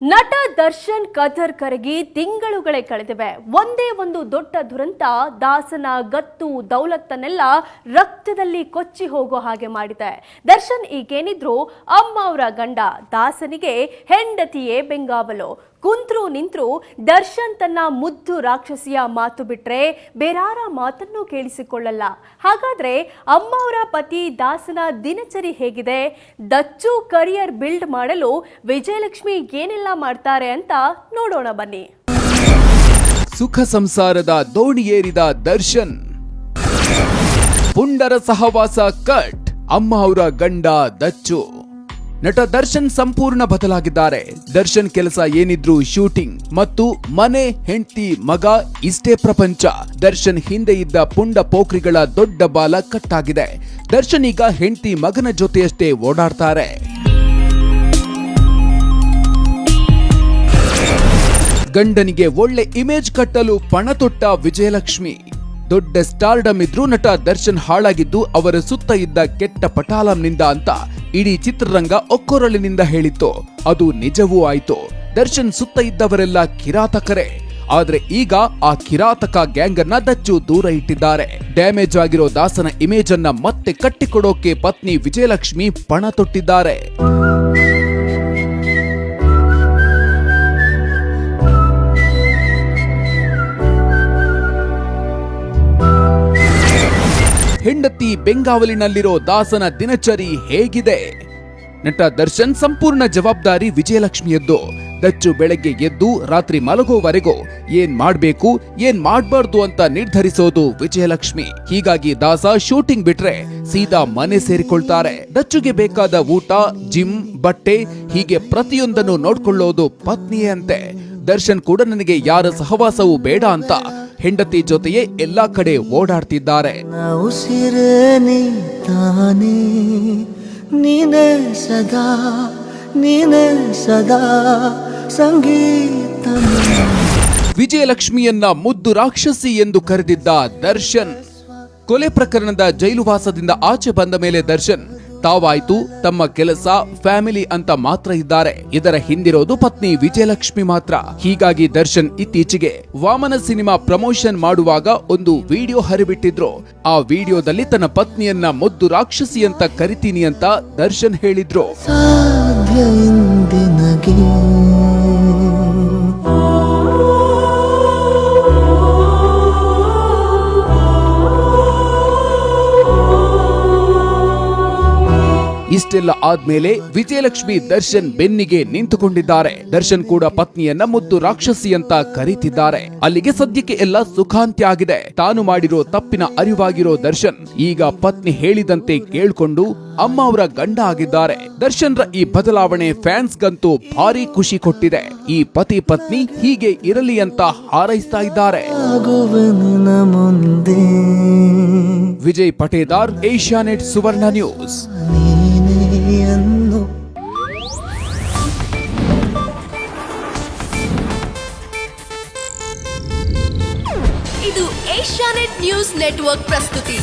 ನಟ ದರ್ಶನ್ ಕದರ್ ಕರಗಿ ತಿಂಗಳುಗಳೇ ಕಳೆದಿವೆ. ಒಂದೇ ಒಂದು ದೊಡ್ಡ ದುರಂತ ದಾಸನ ಗತ್ತು ದೌಲತ್ತನ್ನೆಲ್ಲ ರಕ್ತದಲ್ಲಿ ಕೊಚ್ಚಿ ಹೋಗೋ ಹಾಗೆ ಮಾಡಿದೆ. ದರ್ಶನ್ ಈಗೇನಿದ್ರು ಅಮ್ಮ ಅವರ ಗಂಡ ದಾಸನಿಗೆ ಹೆಂಡತಿಯೇ ಬೆಂಗಾವಲು. ಕುಂತ್ರು ನಿಂತ್ರು ದರ್ಶನ್ ತನ್ನ ಮುದ್ದು ರಾಕ್ಷಸಿಯ ಮಾತು ಬಿಟ್ರೆ ಬೇರಾರ ಮಾತನ್ನು ಕೇಳಿಸಿಕೊಳ್ಳಲ್ಲ. ಹಾಗಾದ್ರೆ ಅಮ್ಮ ಅವರ ಪತಿ ದಾಸನ ದಿನಚರಿ ಹೇಗಿದೆ? ದಚ್ಚು ಕರಿಯರ್ ಬಿಲ್ಡ್ ಮಾಡಲು ವಿಜಯಲಕ್ಷ್ಮಿ ಏನೆಲ್ಲ ಮಾಡ್ತಾರೆ ಅಂತ ನೋಡೋಣ ಬನ್ನಿ. ಸುಖ ಸಂಸಾರದ ದೋಣಿ ಏರಿದ ದರ್ಶನ್, ಪುಂಡರ ಸಹವಾಸ ಕಟ್. ಅಮ್ಮ ಅವರ ಗಂಡ ದಚ್ಚು. ನಟ ದರ್ಶನ್ ಸಂಪೂರ್ಣ ಬದಲಾಗಿದ್ದಾರೆ. ದರ್ಶನ್ ಕೆಲಸ ಏನಿದ್ರು ಶೂಟಿಂಗ್ ಮತ್ತು ಮನೆ, ಹೆಂಡತಿ, ಮಗ ಇಷ್ಟೇ ಪ್ರಪಂಚ. ದರ್ಶನ್ ಹಿಂದೆ ಇದ್ದ ಪುಂಡ ಪೋಖ್ರಿಗಳ ದೊಡ್ಡ ಬಾಲ ಕಟ್ಟಾಗಿದೆ. ದರ್ಶನ್ ಈಗ ಹೆಂಡತಿ, ಮಗನ ಜೊತೆಯಷ್ಟೇ ಓಡಾಡ್ತಾರೆ. ಗಂಡನಿಗೆ ಒಳ್ಳೆ ಇಮೇಜ್ ಕಟ್ಟಲು ಪಣ ತೊಟ್ಟ ವಿಜಯಲಕ್ಷ್ಮಿ. ದೊಡ್ಡ ಸ್ಟಾರ್ಡಮ್ ಇದ್ರೂ ನಟ ದರ್ಶನ್ ಹಾಳಾಗಿದ್ದು ಅವರ ಸುತ್ತ ಇದ್ದ ಕೆಟ್ಟ ಪಟಾಲಂನಿಂದ ಅಂತ ಇಡೀ ಚಿತ್ರರಂಗ ಒಕ್ಕೊರಳಿನಿಂದ ಹೇಳಿತ್ತು. ಅದು ನಿಜವೂ ಆಯ್ತು. ದರ್ಶನ್ ಸುತ್ತ ಇದ್ದವರೆಲ್ಲ ಕಿರಾತಕರೇ. ಆದ್ರೆ ಈಗ ಆ ಕಿರಾತಕ ಗ್ಯಾಂಗ್ ಅನ್ನ ದಚ್ಚು ದೂರ ಇಟ್ಟಿದ್ದಾರೆ. ಡ್ಯಾಮೇಜ್ ಆಗಿರೋ ದಾಸನ ಇಮೇಜ್ ಅನ್ನ ಮತ್ತೆ ಕಟ್ಟಿಕೊಡೋಕೆ ಪತ್ನಿ ವಿಜಯಲಕ್ಷ್ಮಿ ಪಣ ತೊಟ್ಟಿದ್ದಾರೆ. ಹೆಂಡತಿ ಬೆಂಗಾವಲಿನಲ್ಲಿರೋ ದಾಸನ ದಿನಚರಿ ಹೇಗಿದೆ? ನಟ ದರ್ಶನ್ ಸಂಪೂರ್ಣ ಜವಾಬ್ದಾರಿ ವಿಜಯಲಕ್ಷ್ಮಿಯದ್ದು. ದಚ್ಚು ಬೆಳಗ್ಗೆ ಎದ್ದು ರಾತ್ರಿ ಮಲಗೋವರೆಗೂ ಏನ್ ಮಾಡ್ಬೇಕು, ಏನ್ ಮಾಡ್ಬಾರ್ದು ಅಂತ ನಿರ್ಧರಿಸೋದು ವಿಜಯಲಕ್ಷ್ಮಿ. ಹೀಗಾಗಿ ದಾಸ ಶೂಟಿಂಗ್ ಬಿಟ್ರೆ ಸೀದಾ ಮನೆ ಸೇರಿಕೊಳ್ತಾರೆ. ದಚ್ಚುಗೆ ಬೇಕಾದ ಊಟ, ಜಿಮ್, ಬಟ್ಟೆ ಹೀಗೆ ಪ್ರತಿಯೊಂದನ್ನು ನೋಡ್ಕೊಳ್ಳೋದು ಪತ್ನಿಯೇ ಅಂತೆ. ದರ್ಶನ್ ಕೂಡ ನನಗೆ ಯಾರ ಸಹವಾಸವೂ ಬೇಡ ಅಂತ ಹೆಂಡತಿ ಜೊತೆಯೇ ಎಲ್ಲಾ ಕಡೆ ಓಡಾಡ್ತಿದ್ದಾರೆ. ವಿಜಯಲಕ್ಷ್ಮಿಯನ್ನ ಮುದ್ದು ರಾಕ್ಷಸಿ ಎಂದು ಕರೆದಿದ್ದ ದರ್ಶನ್ ಕೊಲೆ ಪ್ರಕರಣದ ಜೈಲುವಾಸದಿಂದ ಆಚೆ ಬಂದ ಮೇಲೆ ದರ್ಶನ್ ತಾವಾಯ್ತು, ತಮ್ಮ ಕೆಲಸ, ಫ್ಯಾಮಿಲಿ ಅಂತ ಮಾತ್ರ ಇದ್ದಾರೆ. ಇದರ ಹಿಂದಿರೋದು ಪತ್ನಿ ವಿಜಯಲಕ್ಷ್ಮಿ ಮಾತ್ರ. ಹೀಗಾಗಿ ದರ್ಶನ್ ಇತ್ತೀಚೆಗೆ ವಾಮನ ಸಿನಿಮಾ ಪ್ರಮೋಷನ್ ಮಾಡುವಾಗ ಒಂದು ವಿಡಿಯೋ ಹರಿಬಿಟ್ಟಿದ್ರು. ಆ ವಿಡಿಯೋದಲ್ಲಿ ತನ್ನ ಪತ್ನಿಯನ್ನ ಮುದ್ದು ರಾಕ್ಷಸಿ ಅಂತ ಕರಿತೀನಿ ಅಂತ ದರ್ಶನ್ ಹೇಳಿದ್ರು. ಇಷ್ಟೆಲ್ಲ ಆದ್ಮೇಲೆ ವಿಜಯಲಕ್ಷ್ಮಿ ದರ್ಶನ್ ಬೆನ್ನಿಗೆ ನಿಂತುಕೊಂಡಿದ್ದಾರೆ. ದರ್ಶನ್ ಕೂಡ ಪತ್ನಿಯನ್ನ ಮುದ್ದು ರಾಕ್ಷಸಿ ಅಂತ ಕರೀತಿದ್ದಾರೆ. ಅಲ್ಲಿಗೆ ಸದ್ಯಕ್ಕೆ ಎಲ್ಲ ಸುಖಾಂತ್ಯ ಆಗಿದೆ. ತಾನು ಮಾಡಿರೋ ತಪ್ಪಿನ ಅರಿವಾಗಿರೋ ದರ್ಶನ್ ಈಗ ಪತ್ನಿ ಹೇಳಿದಂತೆ ಕೇಳ್ಕೊಂಡು ಅಮ್ಮ ಅವರ ಗಂಡ ಆಗಿದ್ದಾರೆ. ದರ್ಶನ್ರ ಈ ಬದಲಾವಣೆ ಫ್ಯಾನ್ಸ್ಗಂತೂ ಭಾರಿ ಖುಷಿ ಕೊಟ್ಟಿದೆ. ಈ ಪತಿ ಪತ್ನಿ ಹೀಗೆ ಇರಲಿ ಅಂತ ಹಾರೈಸ್ತಾ ಇದ್ದಾರೆ. ವಿಜಯ್ ಪಟೇದಾರ್, ಏಷ್ಯಾನೆಟ್ ಸುವರ್ಣ ನ್ಯೂಸ್. ಇದು ಏಷ್ಯಾನೆಟ್ ನ್ಯೂಸ್ ನೆಟ್ವರ್ಕ್ ಪ್ರಸ್ತುತಿ.